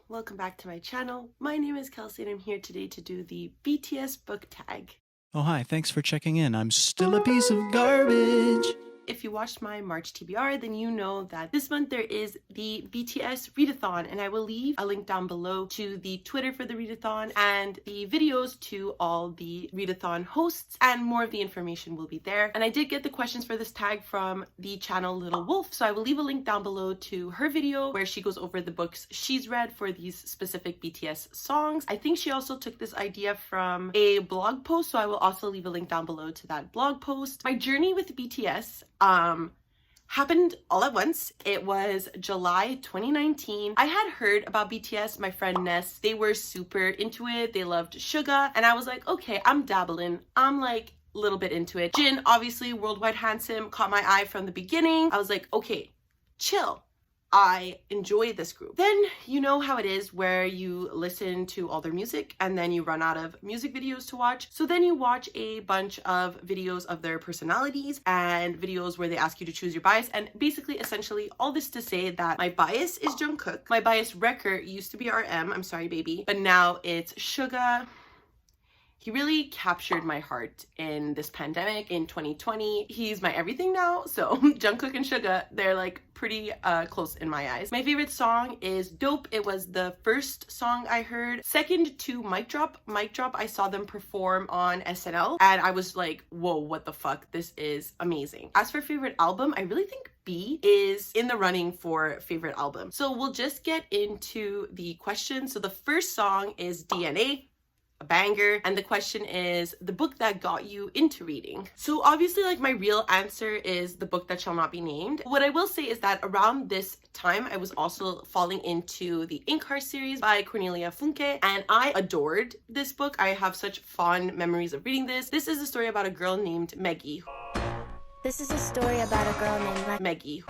welcome back to my channel. My name is Kelsey and I'm here today to do the BTS book tag. Oh hi, thanks for checking in. I'm still a piece of garbage. If you watched my March TBR, then you know that this month there is the BTS readathon, and I will leave a link down below to the Twitter for the readathon and the videos to all the readathon hosts, and more of the information will be there. And I did get the questions for this tag from the channel Little Wolf, so I will leave a link down below to her video where she goes over the books she's read for these specific BTS songs. I think she also took this idea from a blog post, so I will also leave a link down below to that blog post. My journey with BTS happened all at once. It was July 2019. I had heard about BTS, my friend Ness. They were super into it. They loved SUGA. And I was like, okay, I'm dabbling. I'm like a little bit into it. Jin, obviously worldwide handsome, caught my eye from the beginning. I was like, okay, chill. I enjoy this group. Then you know how it is where you listen to all their music and then you run out of music videos to watch. So then you watch a bunch of videos of their personalities and videos where they ask you to choose your bias. And basically, essentially, all this to say that my bias is Jungkook. My bias record used to be RM, I'm sorry baby, but now it's SUGA. He really captured my heart in this pandemic in 2020. He's my everything now. So Jungkook and SUGA, they're like pretty close in my eyes. My favorite song is Dope. It was the first song I heard. Second to Mic Drop. Mic Drop, I saw them perform on SNL and I was like, whoa, what the fuck? This is amazing. As for favorite album, I really think B is in the running for favorite album. So we'll just get into the questions. So the first song is DNA. A banger, and the question is the book that got you into reading. So obviously, like, my real answer is The Book That Shall Not Be Named. What I will say is that around this time I was also falling into the Inkheart series by Cornelia Funke, and I adored this book. I have such fond memories of reading this. This is a story about a girl named Meggie. This is a story about a girl named Meggie,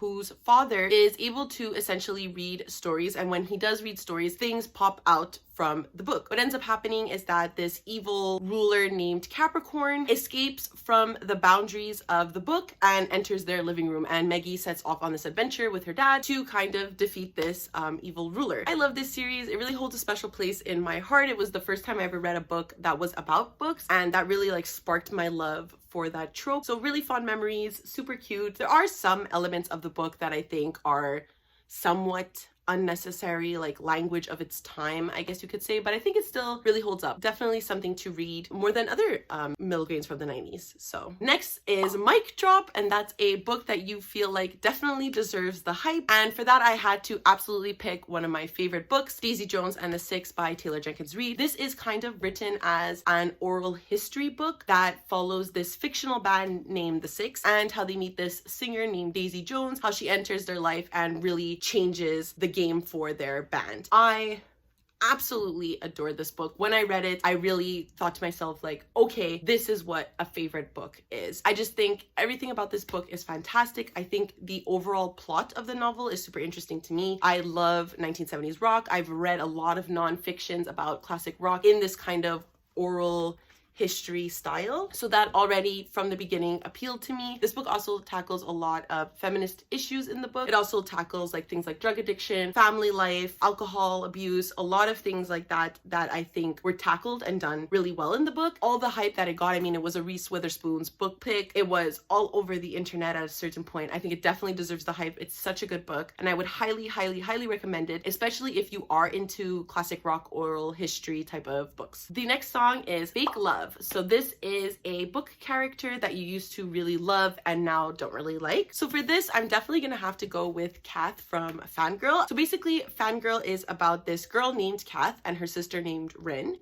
whose father is able to essentially read stories, and when he does read stories, things pop out from the book. What ends up happening is that this evil ruler named Capricorn escapes from the boundaries of the book and enters their living room, and Meggie sets off on this adventure with her dad to kind of defeat this evil ruler. I love this series. It really holds a special place in my heart. It was the first time I ever read a book that was about books, and that really like sparked my love for that trope. So really fond memories, super cute. There are some elements of the book that I think are somewhat unnecessary, like language of its time, I guess you could say, but I think it still really holds up. Definitely something to read more than other middle grades from the 90s. So next is Mic Drop, and that's a book that you feel like definitely deserves the hype, and for that I had to absolutely pick one of my favorite books, Daisy Jones and the Six by Taylor Jenkins Reid. This is kind of written as an oral history book that follows this fictional band named the Six and how they meet this singer named Daisy Jones, how she enters their life and really changes the game for their band. I absolutely adored this book. When I read it, I really thought to myself, like, okay, this is what a favorite book is. I just think everything about this book is fantastic. I think the overall plot of the novel is super interesting to me. I love 1970s rock. I've read a lot of non-fictions about classic rock in this kind of oral history style, so that already from the beginning appealed to me. This book also tackles a lot of feminist issues in the book. It also tackles like things like drug addiction, family life, alcohol abuse, a lot of things like that that I think were tackled and done really well in the book. All the hype that it got, I mean, it was a Reese Witherspoon's book pick. It was all over the internet at a certain point. I think it definitely deserves the hype. It's such a good book, and I would highly, highly, highly recommend it, especially if you are into classic rock oral history type of books. The next song is Fake Love. So this is a book character that you used to really love and now don't really like. So for this, I'm definitely gonna have to go with Kath from Fangirl. So basically, Fangirl is about this girl named Kath and her sister named Rin.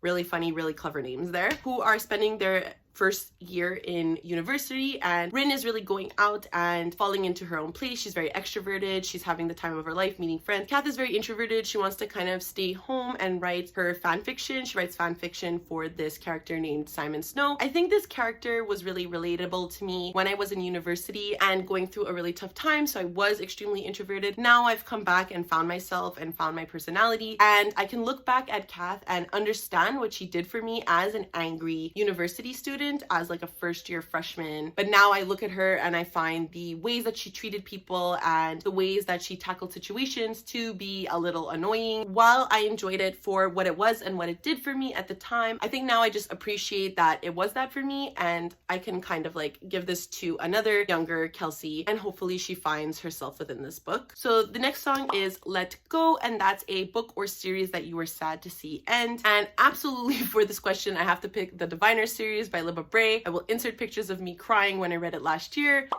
Really funny, really clever names there, who are spending their first year in university, and Rin is really going out and falling into her own place. She's very extroverted. She's having the time of her life, meeting friends. Kath is very introverted. She wants to kind of stay home and write her fan fiction. She writes fan fiction for this character named Simon Snow. I think this character was really relatable to me when I was in university and going through a really tough time, so I was extremely introverted. Now I've come back and found myself and found my personality, and I can look back at Kath and understand what she did for me as an angry university student. student, as like a first-year freshman. But now I look at her and I find the ways that she treated people and the ways that she tackled situations to be a little annoying. While I enjoyed it for what it was and what it did for me at the time, I think now I just appreciate that it was that for me, and I can kind of like give this to another younger Kelsey, and hopefully she finds herself within this book. So the next song is Let Go, and that's a book or series that you were sad to see end. And absolutely for this question, I have to pick the Diviner series by Libba Bray. I will insert pictures of me crying when I read it last year.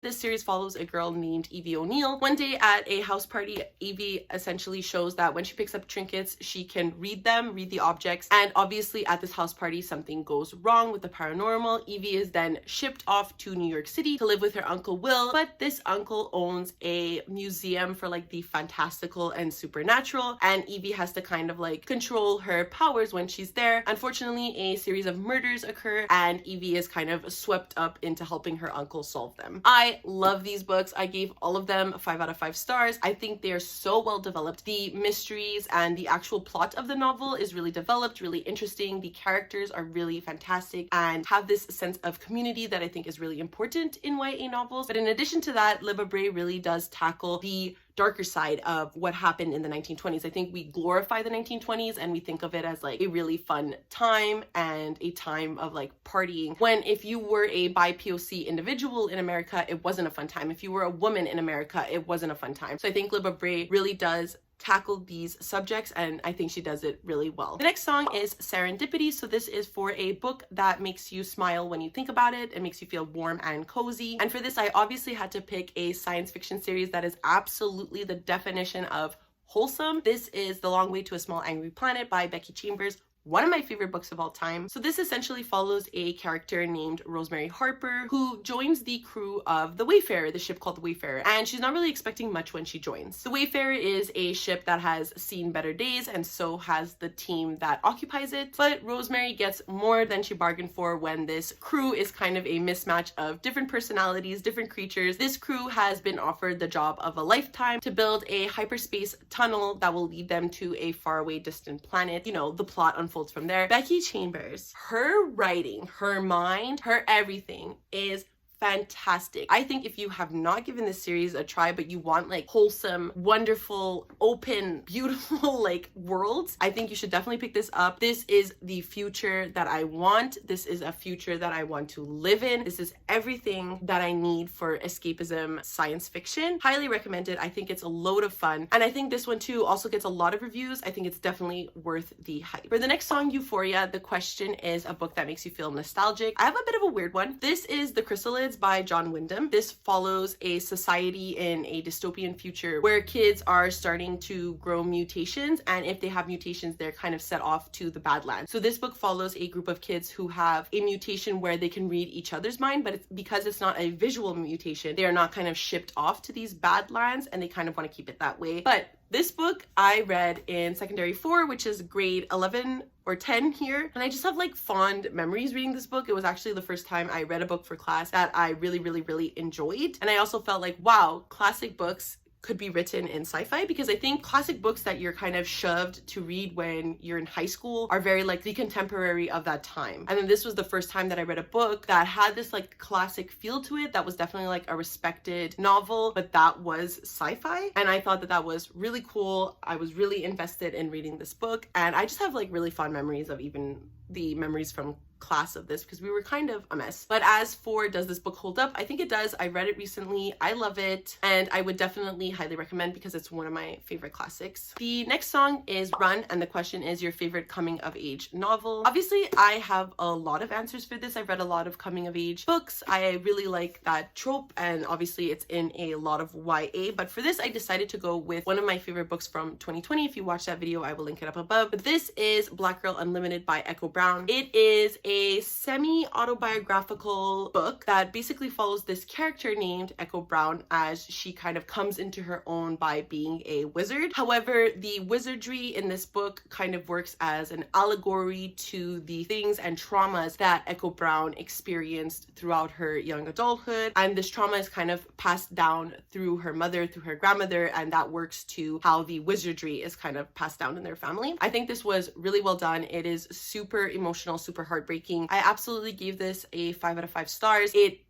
This series follows a girl named Evie O'Neill. One day at a house party, Evie essentially shows that when she picks up trinkets, she can read them, read the objects. And obviously at this house party, something goes wrong with the paranormal. Evie is then shipped off to New York City to live with her uncle Will. But this uncle owns a museum for like the fantastical and supernatural. And Evie has to kind of like control her powers when she's there. Unfortunately, a series of murders occur and Evie is kind of swept up into helping her uncle solve them. I love these books. I gave all of them 5 out of 5 stars. I think they are so well developed. The mysteries and the actual plot of the novel is really developed, really interesting. The characters are really fantastic and have this sense of community that I think is really important in YA novels. But in addition to that, Libba Bray really does tackle the darker side of what happened in the 1920s. I think we glorify the 1920s and we think of it as like a really fun time and a time of like partying, when if you were a bi-POC individual in America, it wasn't a fun time. If you were a woman in America, it wasn't a fun time. So I think Libba Bray really does tackle these subjects, and I think she does it really well. The next song is Serendipity. So this is for a book that makes you smile when you think about it. It makes you feel warm and cozy. And for this, I obviously had to pick a science fiction series that is absolutely the definition of wholesome. This is The Long Way to a Small Angry Planet by Becky Chambers. One of my favorite books of all time. So this essentially follows a character named Rosemary Harper who joins the crew of the Wayfarer, the ship called the Wayfarer, and she's not really expecting much when she joins. The Wayfarer is a ship that has seen better days, and so has the team that occupies it. But Rosemary gets more than she bargained for when this crew is kind of a mismatch of different personalities, different creatures. This crew has been offered the job of a lifetime to build a hyperspace tunnel that will lead them to a faraway distant planet. You know, the plot unfolds from there. Becky Chambers, her writing, her mind, her everything is fantastic. I think if you have not given this series a try, but you want like wholesome, wonderful, open, beautiful like worlds, I think you should definitely pick this up. This is the future that I want. This is a future that I want to live in. This is everything that I need for escapism science fiction. Highly recommended. I think it's a load of fun. And I think this one too also gets a lot of reviews. I think it's definitely worth the hype. For the next song, Euphoria, the question is a book that makes you feel nostalgic. I have a bit of a weird one. This is The Chrysalids by John Wyndham. This follows a society in a dystopian future where kids are starting to grow mutations, and if they have mutations, they're kind of set off to the Badlands. So this book follows a group of kids who have a mutation where they can read each other's mind, but because it's not a visual mutation, they are not kind of shipped off to these Badlands, and they kind of want to keep it that way. But this book I read in secondary 4, which is grade 11 or 10 here, and I just have like fond memories reading this book. It was actually the first time I read a book for class that I really enjoyed, and I also felt like, wow, classic books could be written in sci-fi, because I think classic books that you're kind of shoved to read when you're in high school are very like the contemporary of that time. And then this was the first time that I read a book that had this like classic feel to it, that was definitely like a respected novel, but that was sci-fi. And I thought that that was really cool. I was really invested in reading this book, and I just have like really fond memories of even the memories from class of this, because we were kind of a mess. But as for does this book hold up, I think it does. I read it recently. I love it, and I would definitely highly recommend because it's one of my favorite classics. The next song is Run, and the question is your favorite coming of age novel. Obviously, I have a lot of answers for this. I've read a lot of coming of age books. I really like that trope, and obviously it's in a lot of YA, but for this I decided to go with one of my favorite books from 2020. If you watch that video, I will link it up above. But this is Black Girl Unlimited by Echo Brown. It is a semi-autobiographical book that basically follows this character named Echo Brown as she kind of comes into her own by being a wizard. However, the wizardry in this book kind of works as an allegory to the things and traumas that Echo Brown experienced throughout her young adulthood, and this trauma is kind of passed down through her mother, through her grandmother, and that works to how the wizardry is kind of passed down in their family. I think this was really well done. It is super emotional, super heartbreaking. heartbreaking. I absolutely gave this a 5 out of 5 stars. It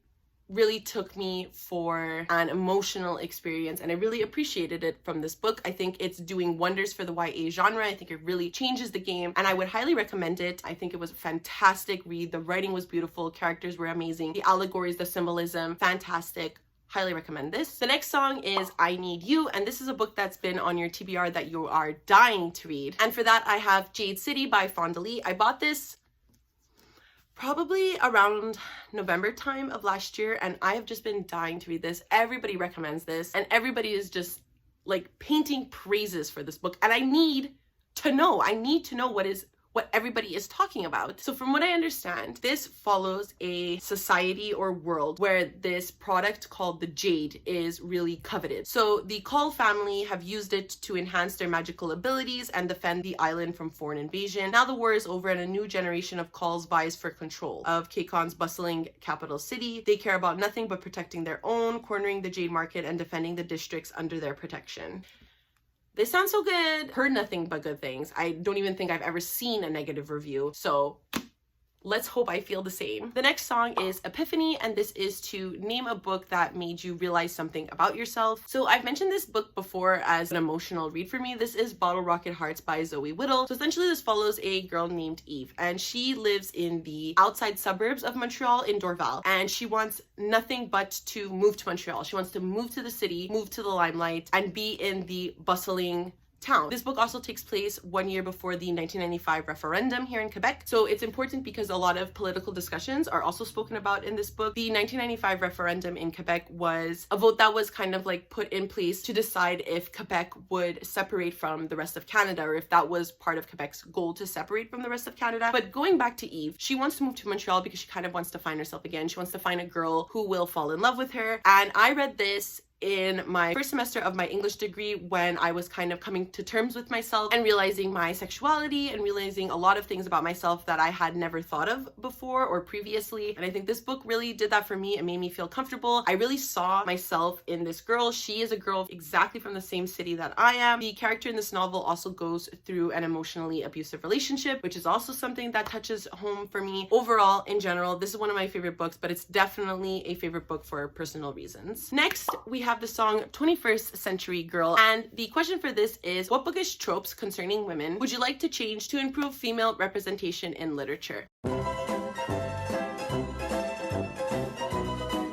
really took me for an emotional experience, and I really appreciated it from this book. I think it's doing wonders for the YA genre. I think it really changes the game, and I would highly recommend it. I think it was a fantastic read. The writing was beautiful, characters were amazing, the allegories, the symbolism, fantastic. Highly recommend this. The next song is I Need You, and this is a book that's been on your TBR that you are dying to read. And for that, I have Jade City by Fonda Lee. I bought this probably around November time of last year, and I have just been dying to read this. Everybody recommends this, and everybody is just like painting praises for this book, and I need to know what everybody is talking about. So from what I understand, this follows a society or world where this product called the jade is really coveted. So the Call family have used it to enhance their magical abilities and defend the island from foreign invasion. Now the war is over and a new generation of Calls vies for control of Kkon's bustling capital city. They care about nothing but protecting their own, cornering the jade market, and defending the districts under their protection. This sounds so good. Heard nothing but good things. I don't even think I've ever seen a negative review. So let's hope I feel the same. The next song is Epiphany, and this is to name a book that made you realize something about yourself. So I've mentioned this book before as an emotional read for me. This is Bottle Rocket Hearts by Zoe Whittle. So essentially this follows a girl named Eve, and she lives in the outside suburbs of Montreal in Dorval, and she wants nothing but to move to Montreal. She wants to move to the city, move to the limelight, and be in the bustling town. This book also takes place 1 year before the 1995 referendum here in Quebec. So it's important because a lot of political discussions are also spoken about in this book. The 1995 referendum in Quebec was a vote that was kind of like put in place to decide if Quebec would separate from the rest of Canada, or if that was part of Quebec's goal to separate from the rest of Canada. But going back to Eve, she wants to move to Montreal because she kind of wants to find herself again. She wants to find a girl who will fall in love with her. And I read this in my first semester of my English degree when I was kind of coming to terms with myself and realizing my sexuality and realizing a lot of things about myself that I had never thought of before or previously. And I think this book really did that for me. It made me feel comfortable. I really saw myself in this girl. She is a girl exactly from the same city that I am. The character in this novel also goes through an emotionally abusive relationship, which is also something that touches home for me. Overall, in general, this is one of my favorite books, but it's definitely a favorite book for personal reasons. Next, we have the song 21st Century Girl, and the question for this is, what bookish tropes concerning women would you like to change to improve female representation in literature?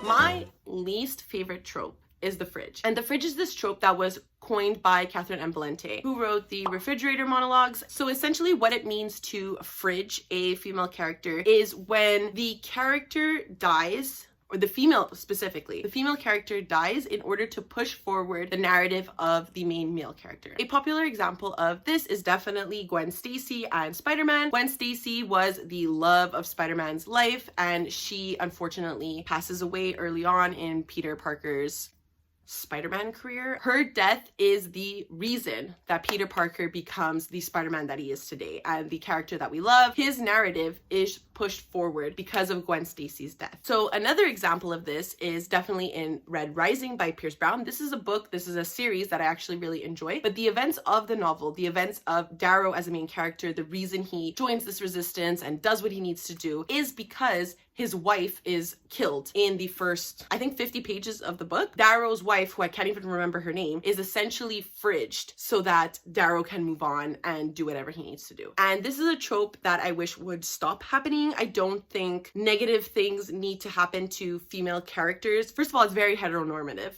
My least favorite trope is the fridge. And the fridge is this trope that was coined by Catherine M. Valente, who wrote the Refrigerator monologues. So essentially what it means to fridge a female character is when the character dies, or the female specifically, the female character dies in order to push forward the narrative of the main male character. A popular example of this is definitely Gwen Stacy and Spider-Man. Gwen Stacy was the love of Spider-Man's life, and she unfortunately passes away early on in Peter Parker's Spider-Man career. Her death is the reason that Peter Parker becomes the Spider-Man that he is today, and the character that we love. His narrative is pushed forward because of Gwen Stacy's death. So another example of this is definitely in Red Rising by Pierce Brown. This is a book, this is a series that I actually really enjoy, but the events of the novel, the events of Darrow as a main character, the reason he joins this resistance and does what he needs to do is because his wife is killed in the first, I think, 50 pages of the book. Darrow's wife, who I can't even remember her name, is essentially fridged so that Darrow can move on and do whatever he needs to do. And this is a trope that I wish would stop happening. I don't think negative things need to happen to female characters. First of all, it's very heteronormative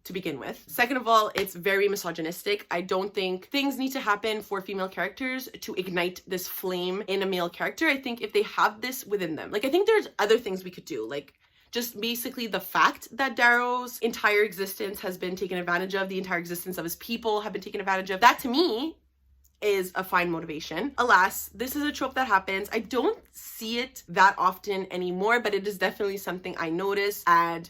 to begin with. Second of all, it's very misogynistic. I don't think things need to happen for female characters to ignite this flame in a male character. I think if they have this within them, like, I think there's other things we could do, like just basically the fact that Darrow's entire existence has been taken advantage of, the entire existence of his people have been taken advantage of. That to me is a fine motivation. Alas, this is a trope that happens. I don't see it that often anymore, but it is definitely something I notice and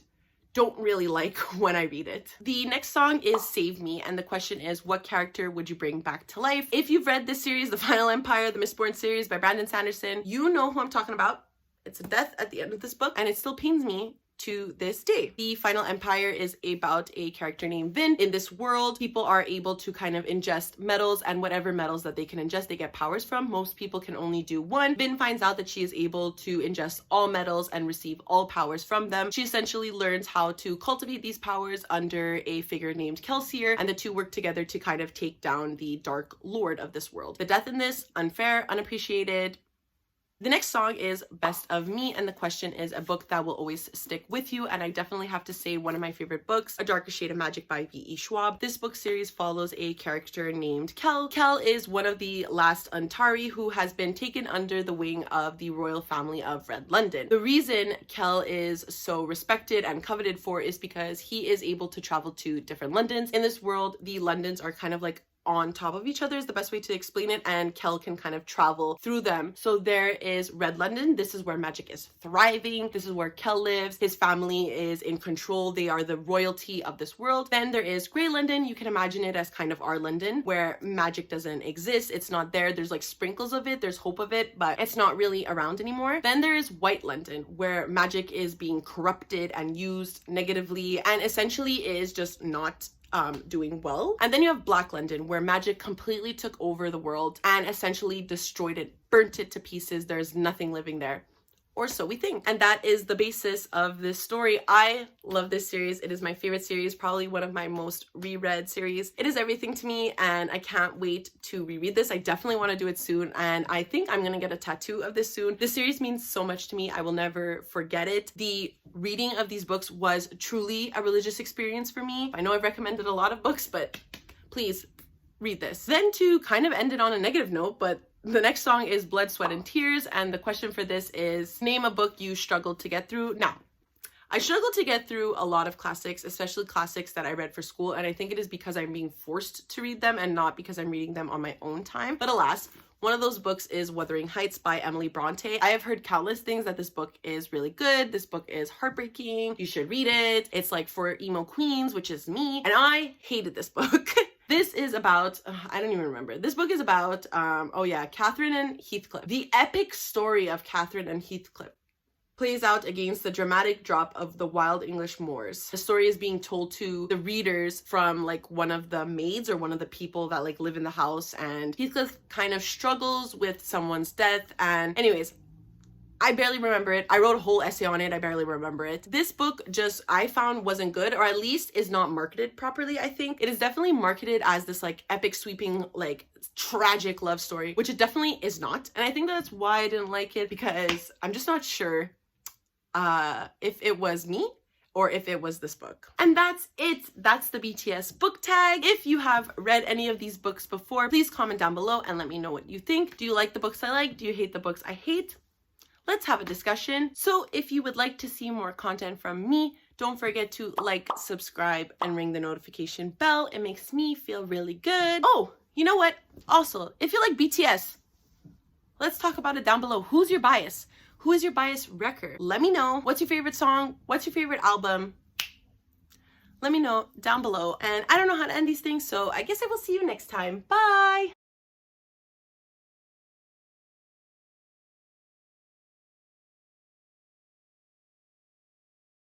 don't really like when I read it. The next song is Save Me, and the question is, what character would you bring back to life? If you've read this series, The Final Empire, the Mistborn series by Brandon Sanderson, you know who I'm talking about. It's a death at the end of this book, and it still pains me to this day. The Final Empire is about a character named Vin. In this world, people are able to kind of ingest metals, and whatever metals that they can ingest, they get powers from. Most people can only do one. Vin finds out that she is able to ingest all metals and receive all powers from them. She essentially learns how to cultivate these powers under a figure named Kelsier, and the two work together to kind of take down the Dark Lord of this world. The death in this, unfair, unappreciated. The next song is Best of Me, and the question is a book that will always stick with you, and I definitely have to say one of my favorite books, A Darker Shade of Magic by V.E. Schwab. This book series follows a character named Kel. Kel is one of the last Antari who has been taken under the wing of the royal family of Red London. The reason Kel is so respected and coveted for is because he is able to travel to different Londons. In this world, the Londons are kind of like on top of each other is the best way to explain it, and Kel can kind of travel through them. So there is Red London. This is where magic is thriving. This is where Kel lives. His family is in control. They are the royalty of this world. Then there is Grey London. You can imagine it as kind of our London, where magic doesn't exist. It's not there. There's like sprinkles of it. There's hope of it, but it's not really around anymore. Then there is White London, where magic is being corrupted and used negatively and essentially is just not doing well. And then you have Black London, where magic completely took over the world and essentially destroyed it, burnt it to pieces. There's nothing living there. Or so we think. And that is the basis of this story. I love this series. It is my favorite series, probably one of my most reread series. It is everything to me, and I can't wait to reread this. I definitely want to do it soon, and I think I'm gonna get a tattoo of this soon. This series means so much to me. I will never forget it. The reading of these books was truly a religious experience for me. I know I've recommended a lot of books, but please read this. Then to kind of end it on a negative note, but the next song is Blood, Sweat, and Tears, and the question for this is, name a book you struggled to get through. Now, I struggled to get through a lot of classics, especially classics that I read for school, and I think it is because I'm being forced to read them and not because I'm reading them on my own time. But alas, one of those books is Wuthering Heights by Emily Bronte. I have heard countless things that this book is really good. This book is heartbreaking. You should read it. It's like for emo queens, which is me, and I hated this book. This is about, I don't even remember. This book is about, oh yeah, Catherine and Heathcliff. The epic story of Catherine and Heathcliff plays out against the dramatic drop of the wild English moors. The story is being told to the readers from like one of the maids or one of the people that like live in the house, and Heathcliff kind of struggles with someone's death. And anyways, I barely remember it. I wrote a whole essay on it. I barely remember it. This book just, I found wasn't good, or at least is not marketed properly, I think. It is definitely marketed as this like epic sweeping, like tragic love story, which it definitely is not. And I think that's why I didn't like it, because I'm just not sure if it was me or if it was this book. And that's it. That's the BTS book tag. If you have read any of these books before, please comment down below and let me know what you think. Do you like the books I like? Do you hate the books I hate? Let's have a discussion. So if you would like to see more content from me, don't forget to like, subscribe, and ring the notification bell. It makes me feel really good. Oh, you know what? Also, if you like BTS, let's talk about it down below. Who's your bias? Who is your bias wrecker? Let me know. What's your favorite song? What's your favorite album? Let me know down below. And I don't know how to end these things, so I guess I will see you next time. Bye!